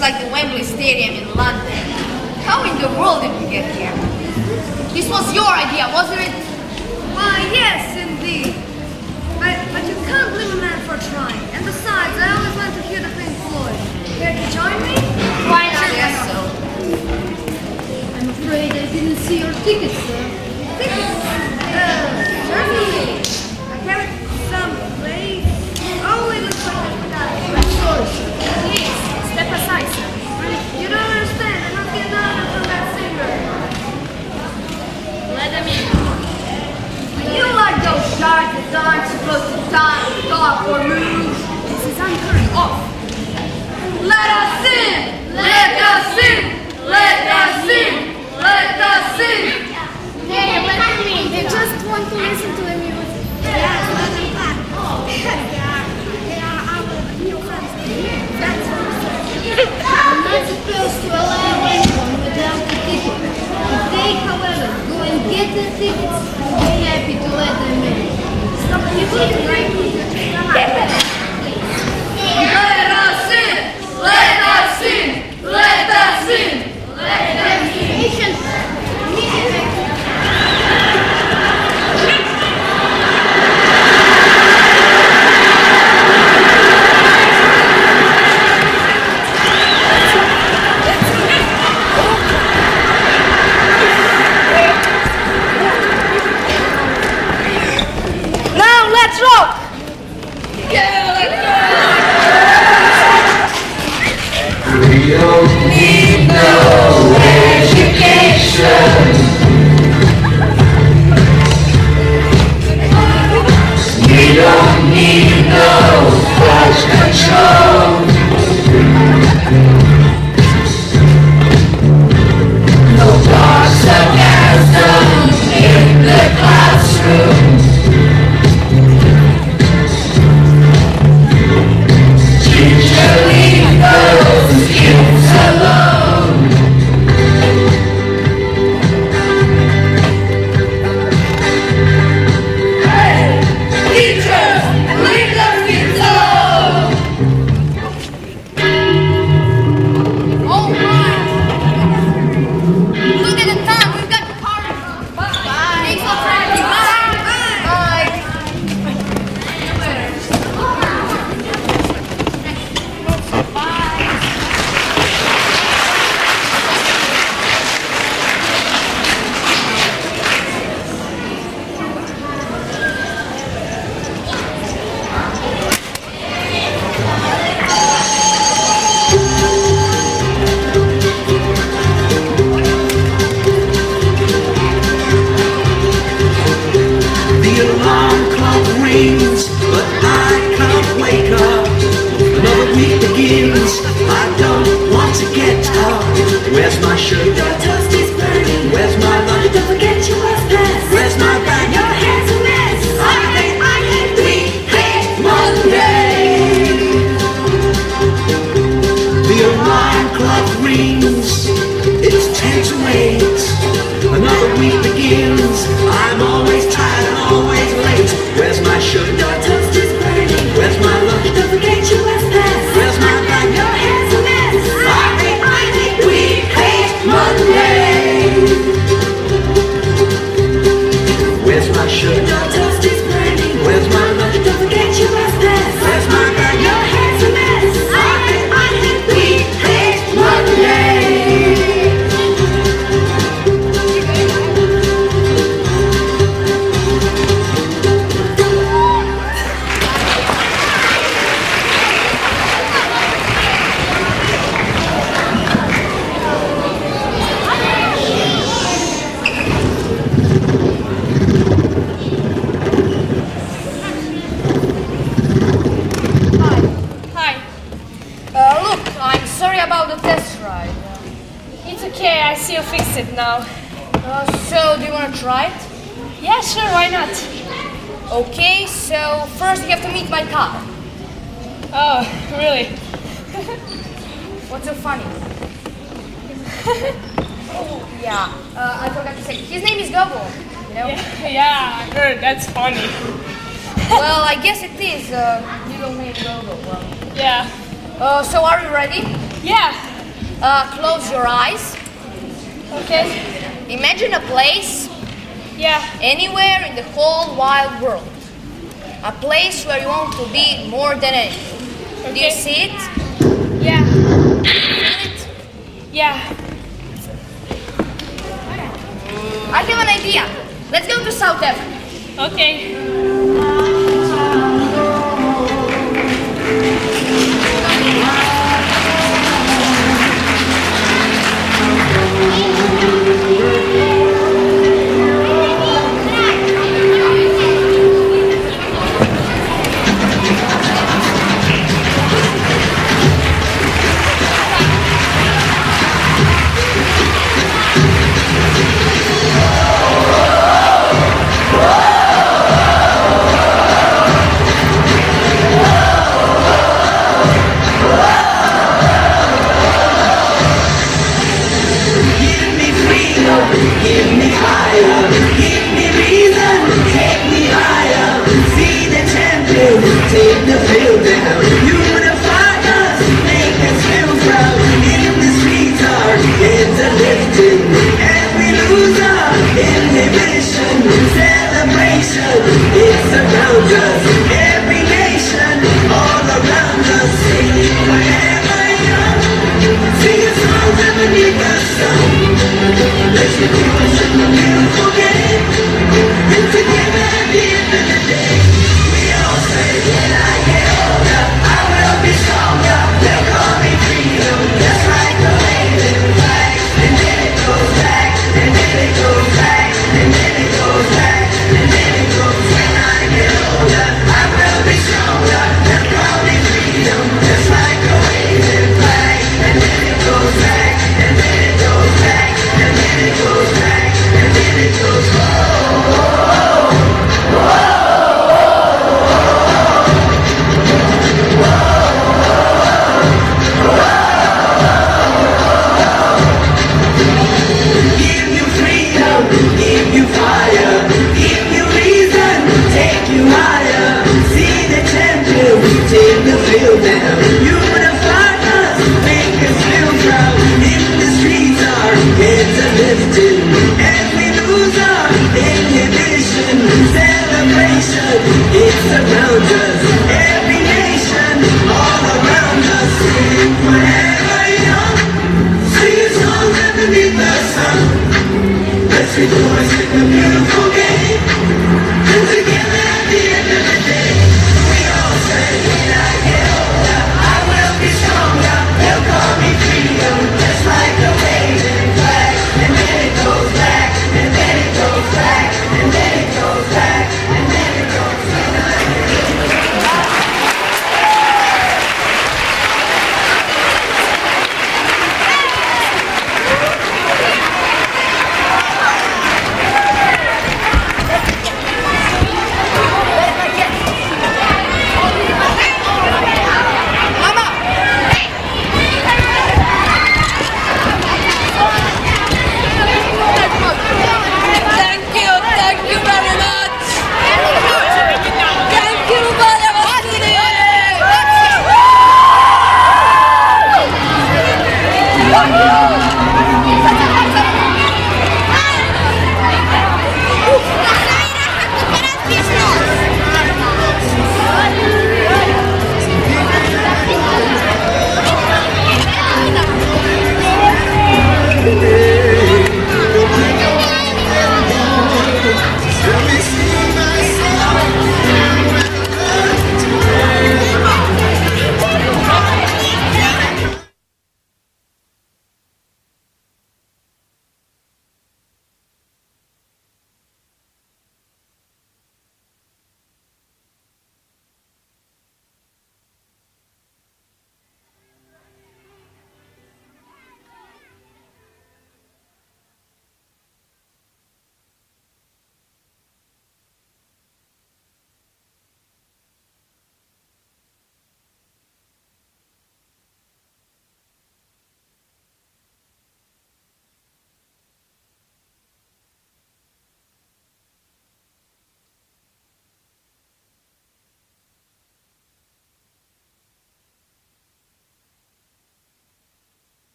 looks like the Wembley Stadium in London. How in the world did we get here? This was your idea, wasn't it? Why, yes, indeed. But you can't blame a man for trying. And besides, I always want to hear the Pink Floyd. Care to join me? Why not? I guess so. I'm afraid I didn't see your tickets, sir. Tickets? Certainly. I carried some late. Oh, it looks like I forgot. I'm sorry, sir. Please, step aside, sir. You don't understand. I'm not getting out from that singer. Let them in. You like those sharks that aren't supposed to dance, talk, or move? This is unheard of. Let us in! Let us in! Let us in! Let us in! Hey, let them in. They just want to listen to the music. Yes, let them back. They are our new friends. That's what I'm saying. I'm not supposed to allow anyone without a ticket. If they, however, go and get the tickets, I'll be happy to let them in. Stop people right here. Let us in! Let us in! Let us in! Let us in! Patience. Now let's rock! Yeah, let's We don't need no education. We don't need no false control. No dark sarcasm in the classroom. Teacher, leave those kids alone. Hey, teachers, leave those kids alone. All right. Look at the time. We've got the car. Bye. Thanks for practicing. The alarm clock rings, but I can't wake up. Another week begins, I don't want to get up. Where's my shirt? Your toast is burning. Where's my lunch? Don't forget your bus pass. Where's my bag? Your hair's a mess. I hate We hate Monday. The alarm clock rings, it's 10 to 8. Another week begins, I'm always tired and always late. Where's my shirt? Your toast is burning. Where's my lunch? Don't forget your bus pass. Where's my bag? Your hair's a mess. I hate We hate Monday. Where's my shirt? Your toast is burning. Where's my lunch? Don't forget your bus pass. Where's my bag? Your hair's a mess. I hate We hate Monday. Hi. Look, I'm sorry about the test ride. It's okay, I see you fixed it now. So, do you want to try it? Yeah, sure, why not? Okay, so first you have to meet my car. Oh, really? What's so funny? Oh, yeah, I forgot to say, his name is Gogo, you know? Yeah, I heard, that's funny. Well, I guess it is, middle name Gogo. Well. Yeah. So are you ready? Yeah, Close your eyes. Okay. Imagine a place Yeah. anywhere in the whole wide world. A place where you want to be more than anything. Do you Okay. see it? Yeah. Feel it? Yeah. I have an idea. Let's go to South Africa. Okay.